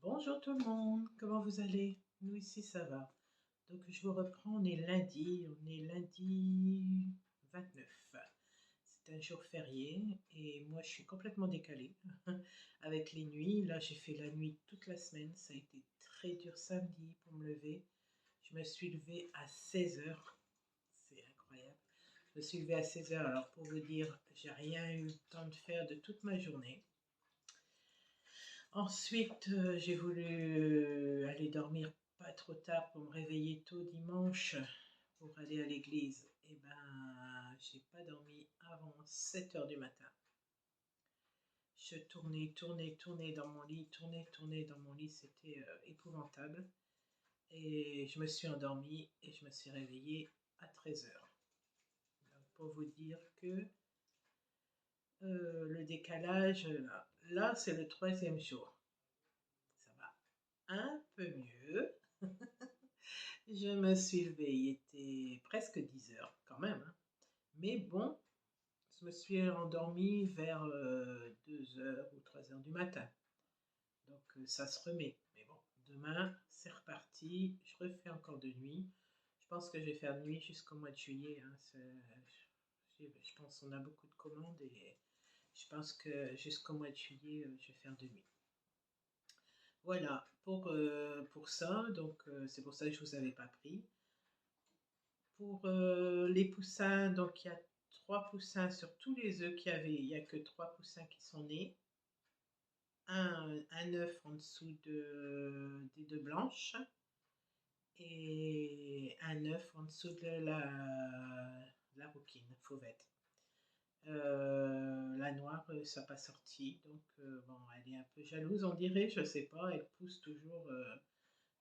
Bonjour tout le monde, comment vous allez? Nous ici ça va. Donc je vous reprends, on est lundi 29. C'est un jour férié et moi je suis complètement décalée avec les nuits. Là j'ai fait la nuit toute la semaine, ça a été très dur samedi pour me lever. Je me suis levée à 16 heures, c'est incroyable. Je me suis levée à 16 heures, alors pour vous dire, j'ai rien eu le temps de faire de toute ma journée. Ensuite, j'ai voulu aller dormir pas trop tard pour me réveiller tôt dimanche pour aller à l'église. Et ben, j'ai pas dormi avant 7 heures du matin. Je tournais dans mon lit, tournais dans mon lit, c'était épouvantable. Et je me suis endormie et je me suis réveillée à 13 heures. Donc, pour vous dire que le décalage, là c'est le troisième jour. Ça va un peu mieux. Je me suis levée, il était presque 10 heures quand même, hein. Mais bon, je me suis endormie vers 2 heures ou 3 heures du matin. Donc ça se remet. Mais bon, demain, c'est reparti. Je refais encore de nuit. Je pense que je vais faire de nuit jusqu'au mois de juillet, hein. Je pense qu'on a beaucoup de commandes et je pense que jusqu'au mois de juillet, je vais faire de nuit. Voilà pour ça. Donc c'est pour ça que je ne vous avais pas pris. Pour les poussins, donc il y a 3 poussins sur tous les œufs qu'il y avait. Il n'y a que 3 poussins qui sont nés. Un œuf en dessous des deux blanches et un œuf en dessous de la rouquine, fauvette. La noire, ça n'a pas sorti, donc bon, elle est un peu jalouse, on dirait, je sais pas, elle pousse toujours.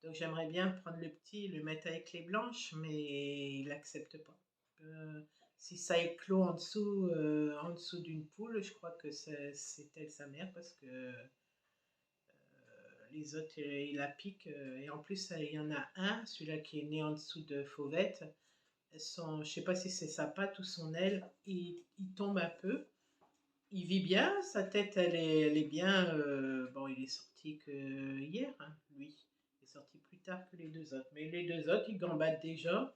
Donc j'aimerais bien prendre le petit, le mettre avec les blanches, mais il n'accepte pas. Euh, Si ça éclot en dessous d'une poule, je crois que c'est elle sa mère parce que les autres, il la pique. Et en plus, il y en a un, celui-là qui est né en dessous de Fauvette. Je ne sais pas si c'est sa patte ou son aile, il tombe un peu. Il vit bien, sa tête, elle est bien. Bon, il est sorti que hier, hein, lui. Il est sorti plus tard que les deux autres. Mais les deux autres, ils gambadent déjà.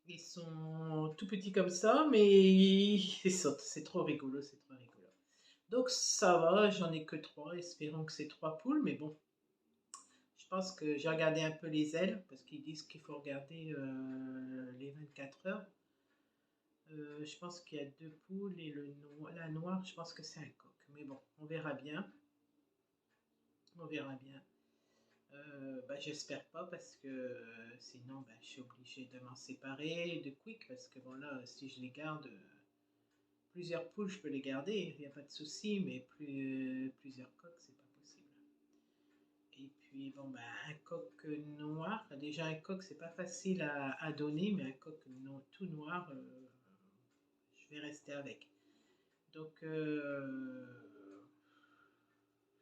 Ils sont tout petits comme ça, mais ils sautent. C'est trop rigolo, c'est trop rigolo. Donc ça va, j'en ai que trois. Espérons que c'est 3 poules, mais bon, je pense que j'ai regardé un peu les ailes, parce qu'ils disent qu'il faut regarder les 24 heures. Je pense qu'il y a 2 poules et la noire, je pense que c'est un coq. Mais bon, on verra bien. On verra bien. Bah, j'espère pas parce que sinon bah, je suis obligée de m'en séparer de Quick parce que bon là si je les garde plusieurs poules je peux les garder, il n'y a pas de souci, mais plusieurs coqs c'est pas possible. Et puis bon bah un coq noir, déjà un coq c'est pas facile à donner, mais un coq non, tout noir je vais rester avec. Donc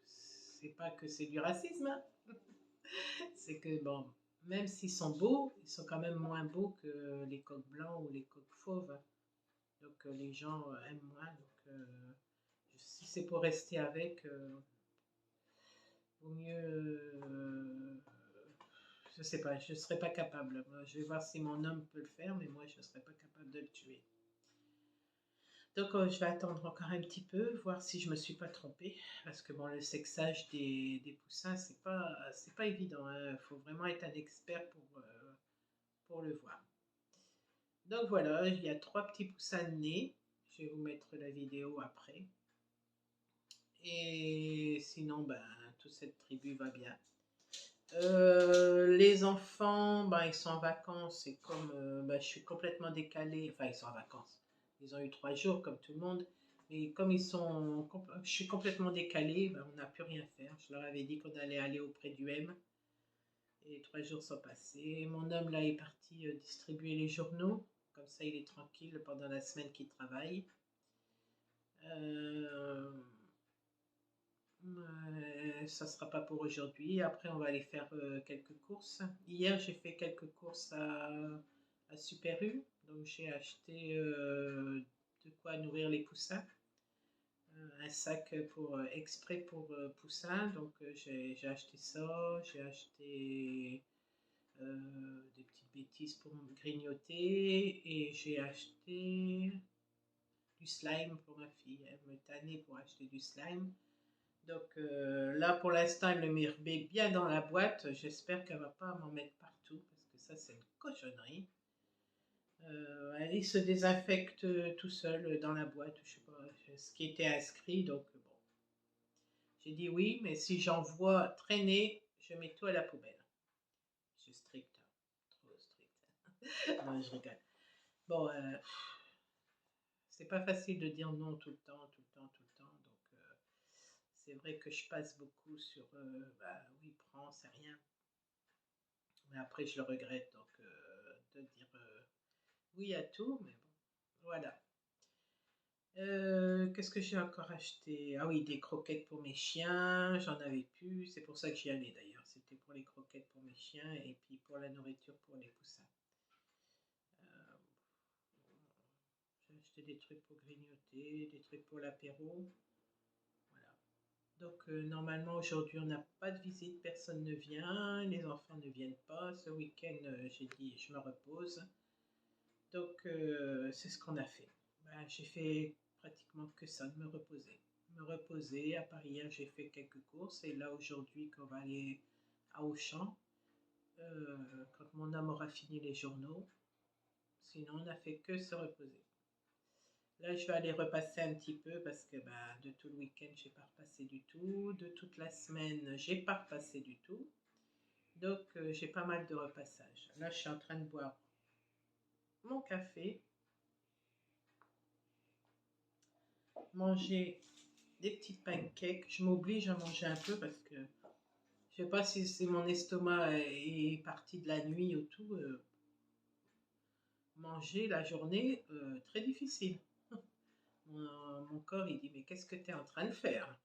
c'est pas que c'est du racisme, hein. C'est que bon, même s'ils sont beaux, ils sont quand même moins beaux que les coqs blancs ou les coqs fauves. Donc les gens aiment moins. Donc si c'est pour rester avec, vaut mieux. Je sais pas, je ne serais pas capable. Moi, je vais voir si mon homme peut le faire, mais moi je ne serais pas capable de le tuer. Donc je vais attendre encore un petit peu, voir si je me suis pas trompée, parce que bon, le sexage des poussins, c'est pas évident, hein. Il faut vraiment être un expert pour le voir. Donc voilà, il y a 3 petits poussins nés. Je vais vous mettre la vidéo après. Et sinon, ben, toute cette tribu va bien. Les enfants, ben, ils sont en vacances et comme ben, je suis complètement décalée, enfin ils sont en vacances, ils ont eu 3 jours comme tout le monde, mais comme je suis complètement décalée, ben, on n'a plus rien faire. Je leur avais dit qu'on allait aller auprès du M et 3 jours sont passés. Mon homme là est parti distribuer les journaux, comme ça il est tranquille pendant la semaine qu'il travaille. Euh, Ça ne sera pas pour aujourd'hui. Après, on va aller faire quelques courses. Hier, j'ai fait quelques courses à Super U. Donc, j'ai acheté de quoi nourrir les poussins. un sac pour exprès pour poussins. Donc j'ai acheté ça, j'ai acheté des petites bêtises pour me grignoter et j'ai acheté du slime pour ma fille. Elle me tannait pour acheter du slime. Donc là pour l'instant elle le met bien dans la boîte. J'espère qu'elle va pas m'en mettre partout parce que ça c'est une cochonnerie. Il se désinfecte tout seul dans la boîte, je sais pas ce qui était inscrit, donc bon. J'ai dit oui, mais si j'en vois traîner, je mets tout à la poubelle. Je suis strict, hein. Trop strict. Non, je rigole. Bon, c'est pas facile de dire non tout le temps, tout le temps, tout le temps, donc c'est vrai que je passe beaucoup sur bah oui, prends, c'est rien. Mais après je le regrette, donc de dire oui à tout, mais bon, voilà. Qu'est-ce que j'ai encore acheté? Ah oui, des croquettes pour mes chiens, j'en avais plus, c'est pour ça que j'y allais d'ailleurs. C'était pour les croquettes pour mes chiens et puis pour la nourriture pour les poussins. Euh, j'ai acheté des trucs pour grignoter, des trucs pour l'apéro. Voilà. Donc normalement aujourd'hui on n'a pas de visite, personne ne vient, les enfants ne viennent pas. Ce week-end j'ai dit je me repose. Donc c'est ce qu'on a fait. Ben, j'ai fait pratiquement que ça, de me reposer. Me reposer. À part hier, j'ai fait quelques courses. Et là, aujourd'hui, qu'on va aller à Auchan, quand mon homme aura fini les journaux. Sinon, on n'a fait que se reposer. Là, je vais aller repasser un petit peu parce que ben, de tout le week-end, j'ai pas repassé du tout. De toute la semaine, j'ai pas repassé du tout. Donc, j'ai pas mal de repassage. Là, je suis en train de boire mon café, manger des petites pancakes. Je m'oblige à manger un peu parce que je sais pas si c'est mon estomac est parti de la nuit ou tout. Manger la journée, très difficile. Mon corps, il dit, mais qu'est-ce que tu es en train de faire?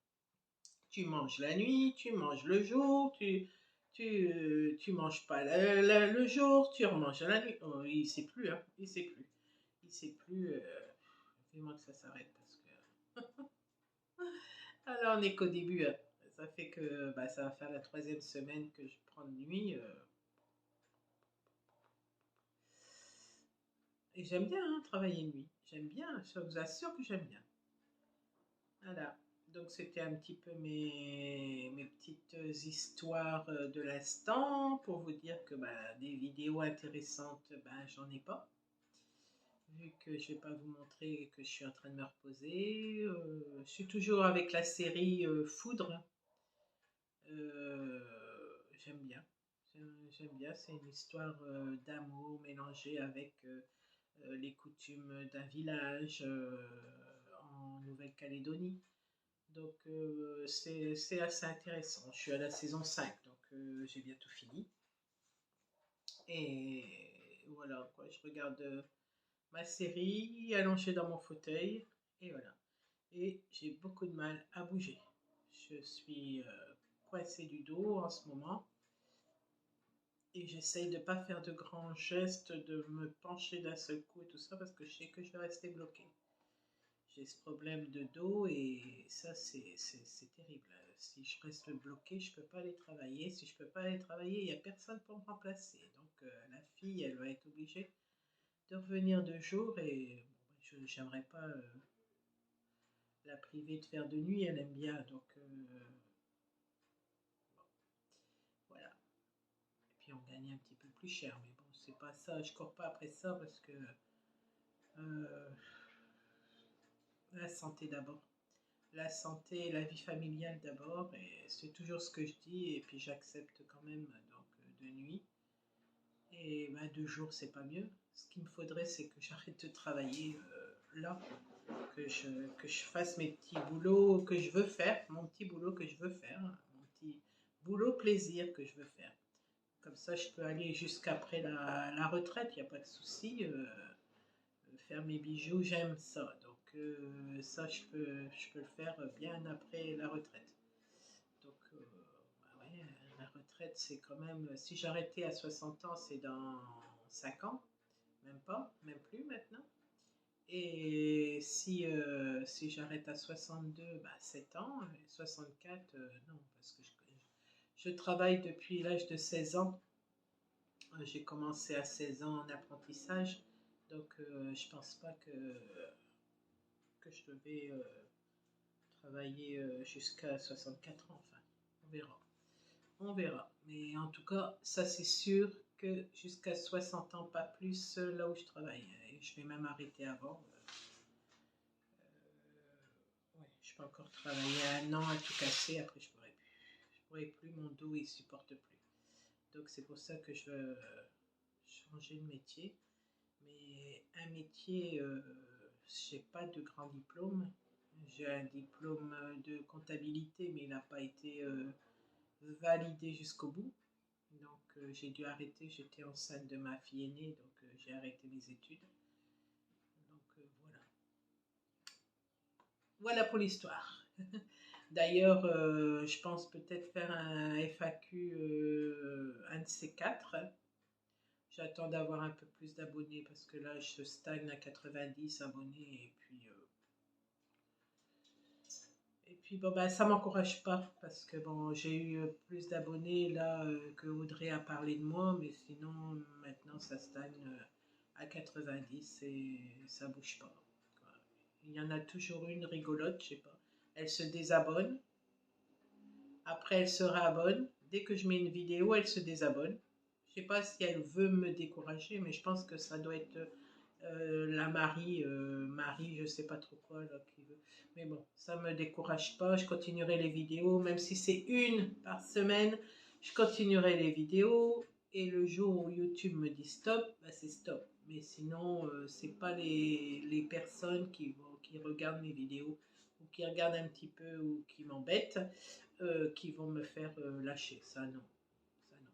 Tu manges la nuit, tu manges le jour, tu manges pas le jour, tu remanges la nuit. Oh, il sait plus, hein, il sait plus. Il sait plus, vraiment que ça s'arrête parce que... Alors, on n'est qu'au début, hein. Ça fait que bah, ça va faire la 3e semaine que je prends de nuit. Et j'aime bien hein, travailler de nuit. J'aime bien, je vous assure que j'aime bien. Voilà. Donc c'était un petit peu mes petites histoires de l'instant pour vous dire que bah, des vidéos intéressantes, bah, j'en ai pas. Vu que je vais pas vous montrer que je suis en train de me reposer. Je suis toujours avec la série Foudre. J'aime bien. J'aime bien. C'est une histoire d'amour mélangée avec les coutumes d'un village en Nouvelle-Calédonie. Donc c'est assez intéressant. Je suis à la saison 5, donc j'ai bientôt fini. Et voilà, quoi, je regarde ma série allongée dans mon fauteuil. Et voilà. Et j'ai beaucoup de mal à bouger. Je suis coincée du dos en ce moment. Et j'essaye de ne pas faire de grands gestes, de me pencher d'un seul coup et tout ça, parce que je sais que je vais rester bloquée. J'ai ce problème de dos et ça, c'est terrible. Si je reste bloquée, je ne peux pas aller travailler. Si je ne peux pas aller travailler, il n'y a personne pour me remplacer. Donc la fille, elle va être obligée de revenir de jour et bon, je n'aimerais pas la priver de faire de nuit. Elle aime bien, donc voilà. Et puis on gagne un petit peu plus cher, mais bon, c'est pas ça. Je cours pas après ça parce que euh, la santé d'abord. La santé, la vie familiale d'abord, et c'est toujours ce que je dis, et puis j'accepte quand même donc de nuit. Et bah, de jour, c'est pas mieux. Ce qu'il me faudrait, c'est que j'arrête de travailler là, que je fasse mes petits boulots que je veux faire, mon petit boulot que je veux faire, mon petit boulot plaisir que je veux faire. Comme ça, je peux aller jusqu'après la retraite, il n'y a pas de souci. Faire mes bijoux, j'aime ça. Donc ça, je peux le faire bien après la retraite. Donc, bah ouais, la retraite, c'est quand même... Si j'arrêtais à 60 ans, c'est dans 5 ans. Même pas, même plus maintenant. Et si j'arrête à 62, bah 7 ans, et 64, non, parce que je travaille depuis l'âge de 16 ans. J'ai commencé à 16 ans en apprentissage, donc je pense pas que je vais travailler jusqu'à 64 ans. Enfin, on verra. On verra. Mais en tout cas, ça c'est sûr que jusqu'à 60 ans, pas plus, là où je travaille. Et je vais même arrêter avant. Ouais, je peux encore travailler un an à tout casser, après je pourrais plus. Je pourrais plus, mon dos il supporte plus. Donc c'est pour ça que je veux changer de métier. Mais un métier, j'ai pas de grand diplôme. J'ai un diplôme de comptabilité, mais il n'a pas été validé jusqu'au bout. Donc j'ai dû arrêter, j'étais enceinte de ma fille aînée, donc j'ai arrêté mes études. Donc voilà. Voilà pour l'histoire. D'ailleurs, je pense peut-être faire un FAQ, un de ces quatre. J'attends d'avoir un peu plus d'abonnés parce que là, je stagne à 90 abonnés et puis bon, bah, ça m'encourage pas parce que bon, j'ai eu plus d'abonnés là que Audrey a parlé de moi, mais sinon maintenant ça stagne à 90 et ça bouge pas. Il y en a toujours une rigolote, je sais pas. Elle se désabonne, après elle se réabonne. Dès que je mets une vidéo, elle se désabonne. Je sais pas si elle veut me décourager, mais je pense que ça doit être la Marie, je sais pas trop quoi là qui veut. Mais bon, ça me décourage pas. Je continuerai les vidéos, même si c'est une par semaine. Je continuerai les vidéos et le jour où YouTube me dit stop, bah c'est stop. Mais sinon, c'est pas les personnes qui regardent mes vidéos ou qui regardent un petit peu ou qui m'embêtent qui vont me faire lâcher. Ça non, ça non.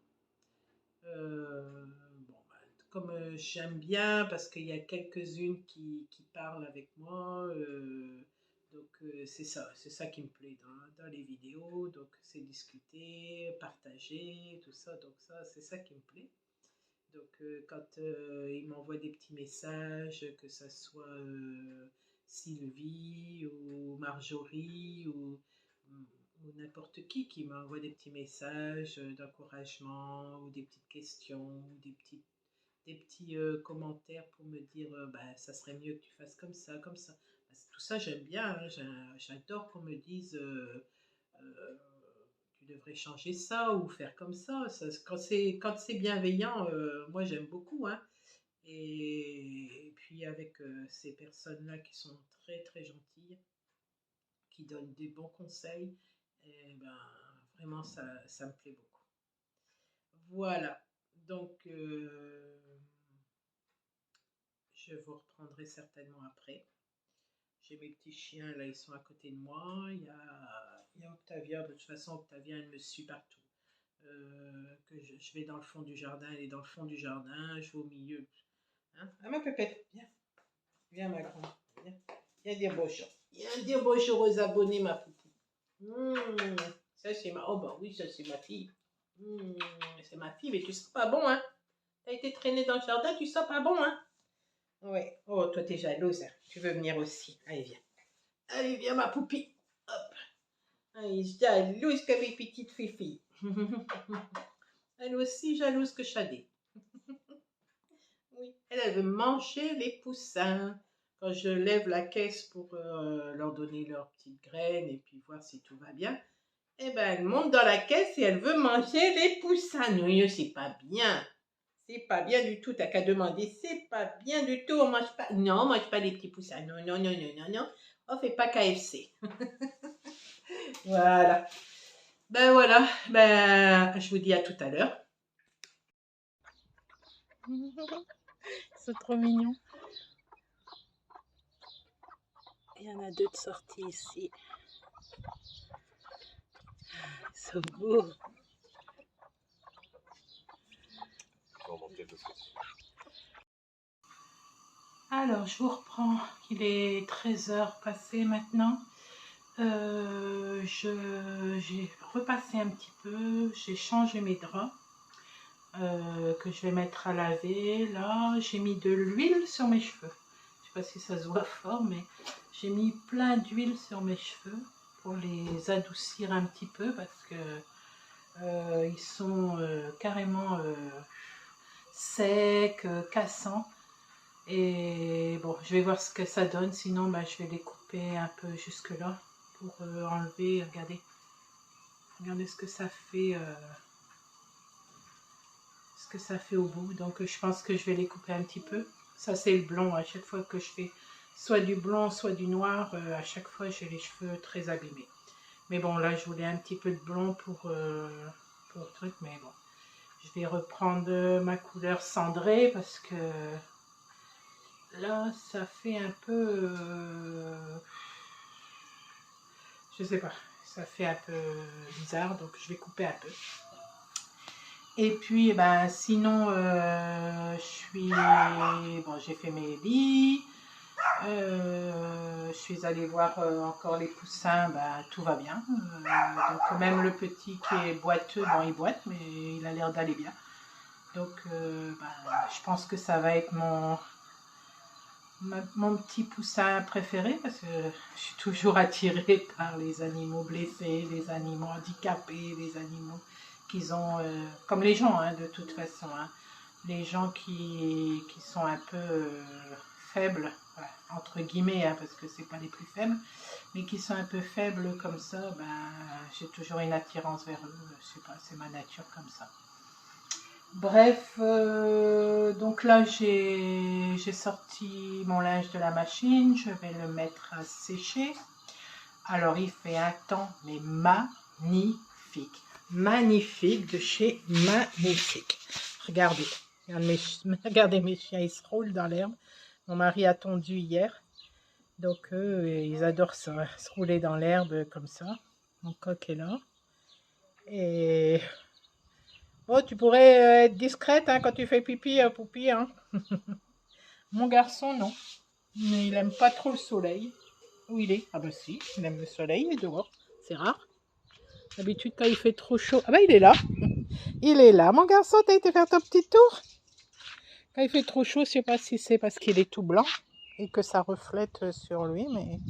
Bon, bah, comme j'aime bien, parce qu'il y a quelques-unes qui parlent avec moi, donc c'est ça qui me plaît dans les vidéos, donc c'est discuter, partager, tout ça, donc ça, c'est ça qui me plaît. Donc quand ils m'envoient des petits messages, que ce soit Sylvie ou Marjorie ou n'importe qui m'envoie des petits messages d'encouragement ou des petites questions ou des petits commentaires pour me dire bah, ça serait mieux que tu fasses comme ça, comme ça. Bah, tout ça j'aime bien, hein, j'adore qu'on me dise euh, tu devrais changer ça ou faire comme ça. Quand c'est bienveillant, moi j'aime beaucoup. Hein. Et puis avec ces personnes-là qui sont très très gentilles, qui donnent des bons conseils, et ben, vraiment ça me plaît beaucoup. Voilà, donc je vous reprendrai certainement après. J'ai mes petits chiens, là, ils sont à côté de moi. Il y a Octavia, de toute façon, Octavia, elle me suit partout. Que je vais dans le fond du jardin, elle est dans le fond du jardin, je vais au milieu. Hein? Ah, ma pépette, viens. Viens, ma grande. Viens. Viens dire bonjour. Viens dire bonjour aux abonnés, ma poupou. Ça, c'est ma... Oh, bah oui, ça, c'est ma fille. C'est ma fille, mais tu sens pas bon, hein? T'as été traîné dans le jardin, tu sens pas bon, hein? Ouais. Oh, toi, t'es jalouse, hein? Tu veux venir aussi. Allez, viens. Allez, viens, ma poupie. Hop. Allez, jalouse comme mes petites filles. Elle aussi jalouse que Chadé. Oui, elle veut manger les poussins. Quand je lève la caisse pour leur donner leurs petites graines et puis voir si tout va bien, eh ben elle monte dans la caisse et elle veut manger les poussins. Non, c'est pas bien. C'est pas bien du tout. T'as qu'à demander. C'est pas bien du tout. On mange pas. Non, on mange pas les petits poussins. Non, non, non, non, non, non. On fait pas KFC. Voilà. Ben voilà. Ben, je vous dis à tout à l'heure. C'est trop mignon. Il y en a deux de sorties ici. Ils sont beaux. Alors, je vous reprends. Il est 13h passé maintenant. J'ai repassé un petit peu. J'ai changé mes draps que je vais mettre à laver. Là, j'ai mis de l'huile sur mes cheveux. Je sais pas si ça se voit fort, mais j'ai mis plein d'huile sur mes cheveux pour les adoucir un petit peu parce que ils sont carrément secs, cassants. Et bon, je vais voir ce que ça donne, sinon bah, je vais les couper un peu jusque là pour enlever, regardez ce que ça fait. Ce que ça fait au bout, donc je pense que je vais les couper un petit peu. Ça c'est le blond, à chaque fois que je fais soit du blond soit du noir, à chaque fois j'ai les cheveux très abîmés. Mais bon, là je voulais un petit peu de blond pour le truc, mais bon, je vais reprendre ma couleur cendrée parce que là ça fait un peu je sais pas, ça fait un peu bizarre, donc je vais couper un peu. Et puis, ben, sinon, bon, j'ai fait mes lits, je suis allée voir encore les poussins, ben, tout va bien. Donc, même le petit qui est boiteux, bon, il boite, mais il a l'air d'aller bien. Donc, ben, je pense que ça va être mon petit poussin préféré, parce que je suis toujours attirée par les animaux blessés, les animaux handicapés, les animaux qu'ils ont, comme les gens, hein, de toute façon, hein, les gens qui sont un peu faibles, ouais, entre guillemets, hein, parce que c'est pas les plus faibles, mais qui sont un peu faibles comme ça, ben, j'ai toujours une attirance vers eux, je sais pas, c'est ma nature comme ça. Bref, donc là j'ai sorti mon linge de la machine, je vais le mettre à sécher. Alors il fait un temps mais magnifique. Magnifique, de chez Magnifique. Regardez, regardez mes chiens, ils se roulent dans l'herbe. Mon mari a tondu hier. Donc ils adorent ça, se rouler dans l'herbe comme ça. Mon coq est là. Et bon, tu pourrais être discrète hein, quand tu fais pipi, poupi. Hein. Mon garçon, non. Il n'aime pas trop le soleil. Où il est? Ah bah si, il aime le soleil, il est dehors. C'est rare. D'habitude, quand il fait trop chaud... Ah bah il est là. Il est là. Mon garçon, t'as été faire ton petit tour? Quand il fait trop chaud, je sais pas si c'est parce qu'il est tout blanc et que ça reflète sur lui, mais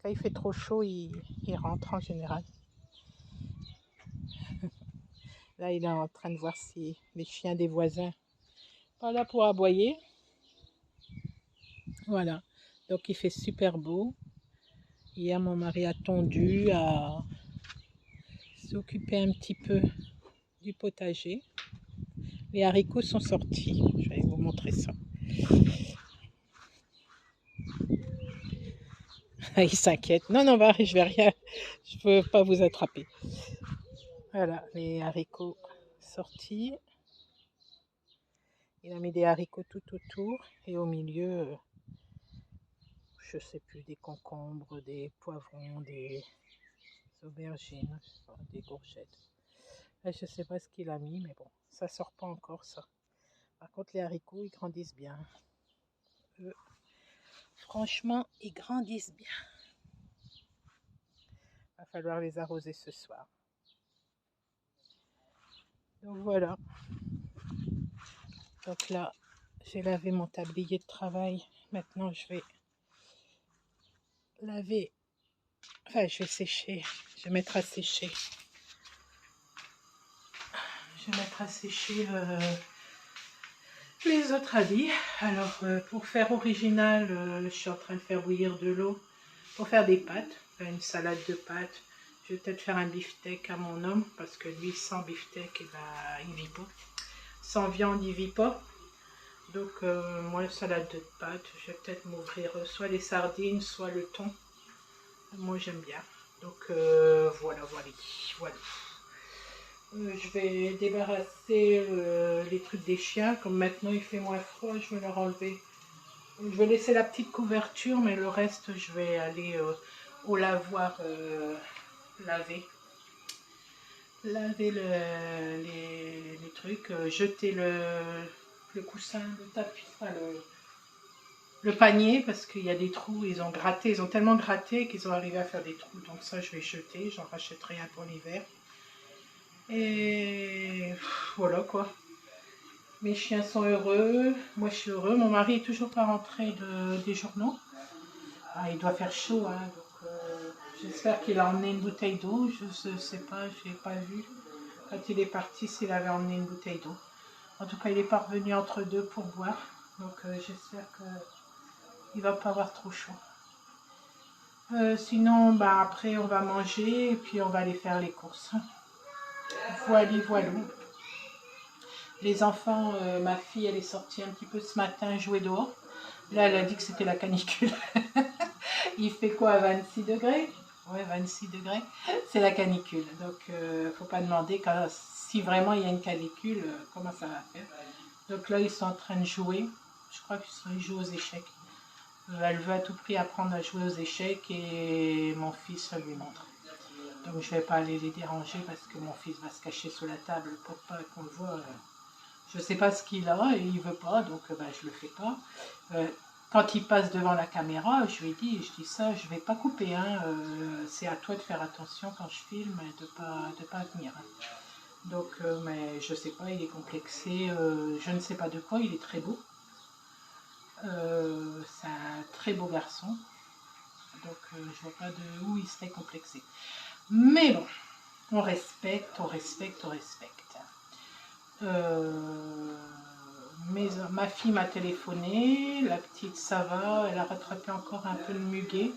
quand il fait trop chaud, il rentre en général. Là, il est en train de voir si les chiens des voisins pas là pour aboyer. Voilà. Donc, il fait super beau. Hier, mon mari a tondu, a s'occupé un petit peu du potager. Les haricots sont sortis. Je vais vous montrer ça. Il s'inquiète. Non, non, je vais rien. Je ne peux pas vous attraper. Voilà, les haricots sortis. Il a mis des haricots tout autour et au milieu, je sais plus, des concombres, des poivrons, des aubergines, des courgettes. Là, je sais pas ce qu'il a mis, mais bon, ça sort pas encore ça. Par contre, les haricots, ils grandissent bien. Eux, franchement, ils grandissent bien. Il va falloir les arroser ce soir. Donc voilà. Donc là, j'ai lavé mon tablier de travail. Maintenant, je vais laver. Enfin, je vais sécher. Je vais mettre à sécher. Je vais mettre à sécher les autres habits. Alors, pour faire original, je suis en train de faire bouillir de l'eau pour faire des pâtes. Une salade de pâtes. Je vais peut-être faire un beefsteak à mon homme parce que lui, sans beefsteak, eh ben, il vit pas. Sans viande, il vit pas. Donc, moi, la salade de pâtes, je vais peut-être m'ouvrir soit les sardines, soit le thon. Moi, j'aime bien. Donc, voilà. Je vais débarrasser les trucs des chiens. Comme maintenant, il fait moins froid, je vais leur enlever. Je vais laisser la petite couverture, mais le reste, je vais aller au lavoir laver les trucs, jeter le coussin, le tapis, enfin le panier, parce qu'il y a des trous, ils ont gratté, ils ont tellement gratté qu'ils ont arrivé à faire des trous, donc ça je vais jeter, j'en rachèterai un pour l'hiver. Et voilà quoi. Mes chiens sont heureux, moi je suis heureux. Mon mari est toujours pas rentré des journaux. Ah, il doit faire chaud, hein, donc j'espère qu'il a emmené une bouteille d'eau. Je ne sais pas, je n'ai pas vu. Quand il est parti, s'il avait emmené une bouteille d'eau. En tout cas, il est pas revenu entre deux pour boire. Donc j'espère qu'il va pas avoir trop chaud. Sinon, bah, après, on va manger et puis on va aller faire les courses. Voilà, voilà. Les enfants, ma fille, elle est sortie un petit peu ce matin jouer dehors. Là, elle a dit que c'était la canicule. Il fait quoi, 26 degrés? Ouais, 26 degrés. C'est la canicule. Donc, faut pas demander si vraiment il y a une canicule, comment ça va faire. Donc là, ils sont en train de jouer. Je crois qu'ils jouent aux échecs. Elle veut à tout prix apprendre à jouer aux échecs et mon fils lui montre. Donc je ne vais pas aller les déranger parce que mon fils va se cacher sous la table pour pas qu'on le voit. Je ne sais pas ce qu'il a et il ne veut pas, donc je ne le fais pas. Quand il passe devant la caméra, je lui dis ça, je ne vais pas couper. Hein, c'est à toi de faire attention quand je filme et de pas venir. Hein. Donc, mais je ne sais pas, il est complexé. Je ne sais pas de quoi, il est très beau. C'est un très beau garçon. Donc, je vois pas de où il serait complexé. Mais bon, on respecte, on respecte, on respecte. Ma fille m'a téléphoné, la petite ça va, elle a rattrapé encore un peu de muguet.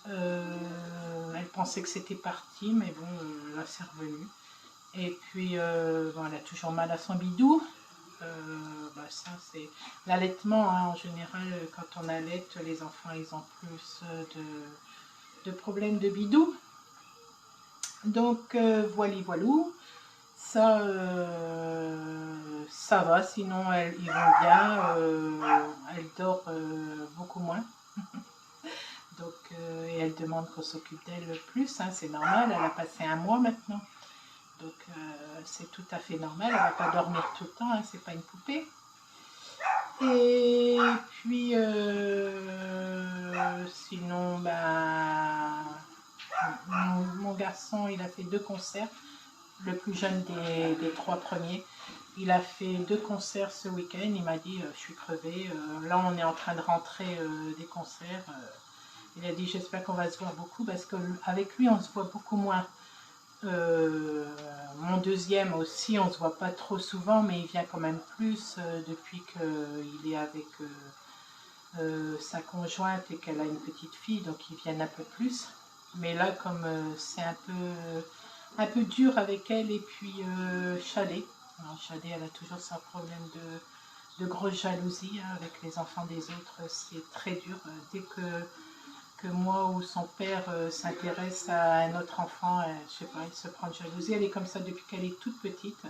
Elle pensait que c'était parti, mais bon, là c'est revenu. Et puis, bon, elle a toujours mal à son bidou. Ça c'est l'allaitement, hein, en général, quand on allait, les enfants ils ont plus de problèmes de bidou. Donc voilà, voilou. Ça va, sinon ils vont bien, elle dort beaucoup moins. Donc, et elle demande qu'on s'occupe d'elle plus, hein, c'est normal, elle a passé un mois maintenant. Donc c'est tout à fait normal, elle ne va pas dormir tout le temps, hein, c'est pas une poupée. Et puis sinon, mon garçon il a fait 2 concerts. Le plus jeune des 3 premiers. Il a fait 2 concerts ce week-end. Il m'a dit je suis crevé. Là on est en train de rentrer des concerts. Il a dit j'espère qu'on va se voir beaucoup parce qu'avec lui on se voit beaucoup moins. Mon deuxième aussi on se voit pas trop souvent mais il vient quand même plus depuis qu'il est avec sa conjointe et qu'elle a une petite fille, donc ils viennent un peu plus. Mais là comme c'est un peu dur avec elle et puis Chalet. Alors, Chalet, elle a toujours son problème de grosse jalousie hein, avec les enfants des autres. C'est très dur. Dès que moi ou son père s'intéresse à un autre enfant, je sais pas, elle se prend de jalousie. Elle est comme ça depuis qu'elle est toute petite.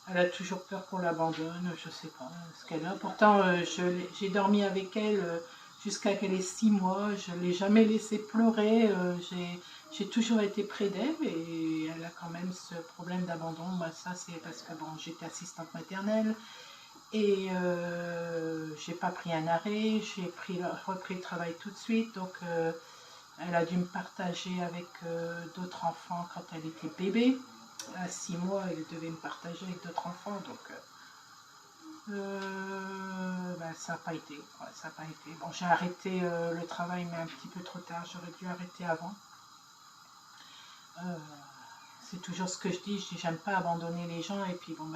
Elle a toujours peur qu'on l'abandonne, je sais pas ce qu'elle a. Pourtant, j'ai dormi avec elle jusqu'à qu'elle ait 6 mois. Je ne l'ai jamais laissée pleurer. J'ai toujours été près d'elle et elle a quand même ce problème d'abandon. Ça, c'est parce que bon, j'étais assistante maternelle et j'ai pas pris un arrêt. J'ai repris le travail tout de suite. Donc, elle a dû me partager avec d'autres enfants quand elle était bébé. À 6 mois, elle devait me partager avec d'autres enfants. Donc, ça n'a pas été. Ouais, ça n'a pas été. Bon, j'ai arrêté le travail, mais un petit peu trop tard. J'aurais dû arrêter avant. C'est toujours ce que je dis j'aime pas abandonner les gens et puis bon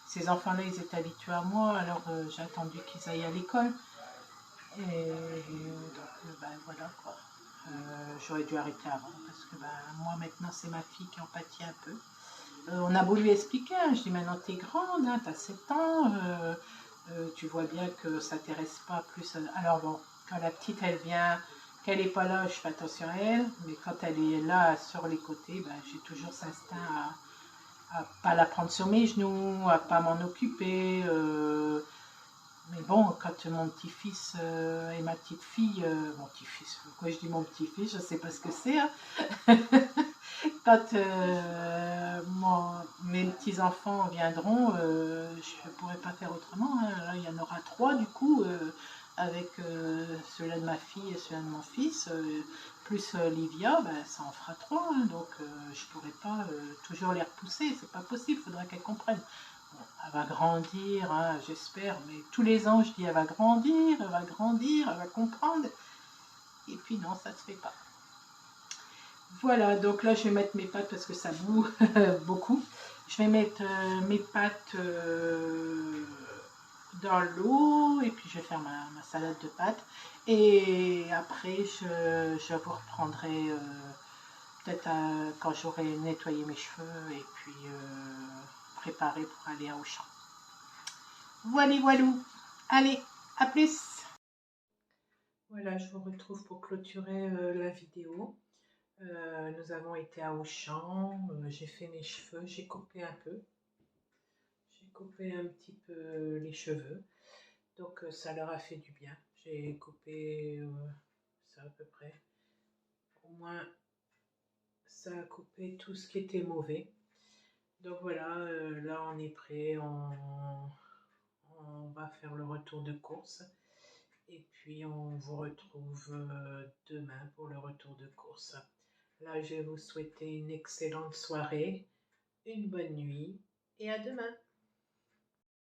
ces enfants là ils étaient habitués à moi alors j'ai attendu qu'ils aillent à l'école et donc voilà quoi. J'aurais dû arrêter avant parce que moi maintenant c'est ma fille qui en pâtit un peu. On a beau lui expliquer, hein, je dis maintenant t'es grande, hein, t'as 7 ans, tu vois bien que ça t'intéresse pas plus. Alors bon, quand la petite elle vient, qu'elle n'est pas là, je fais attention à elle, mais quand elle est là sur les côtés, j'ai toujours cet instinct à pas la prendre sur mes genoux, à pas m'en occuper. Mais bon, quand mon petit-fils et ma petite-fille, mon petit-fils, pourquoi je dis mon petit-fils, je ne sais pas ce que c'est, hein. Quand mes petits-enfants viendront, je ne pourrai pas faire autrement. Hein. Là, il y en aura 3 du coup, avec celui-là de ma fille et celui-là de mon fils, plus Livia, ça en fera 3. Hein. Donc, je ne pourrai pas toujours les repousser, c'est pas possible, il faudra qu'elles comprennent. Elle va grandir, hein, j'espère, mais tous les ans je dis elle va grandir, elle va grandir, elle va comprendre. Et puis non, ça ne se fait pas. Voilà, donc là je vais mettre mes pâtes parce que ça boue beaucoup. Je vais mettre mes pâtes dans l'eau et puis je vais faire ma salade de pâtes. Et après je vous reprendrai peut-être quand j'aurai nettoyé mes cheveux et puis préparé pour aller à Auchan. Voilà, voilou. Allez, à plus. Voilà, je vous retrouve pour clôturer la vidéo. Nous avons été à Auchan, j'ai fait mes cheveux, j'ai coupé un peu. J'ai coupé un petit peu les cheveux, donc ça leur a fait du bien. J'ai coupé ça à peu près. Au moins, ça a coupé tout ce qui était mauvais. Donc voilà, là on est prêt, on va faire le retour de course. Et puis on vous retrouve demain pour le retour de course. Là, je vais vous souhaiter une excellente soirée, une bonne nuit et à demain.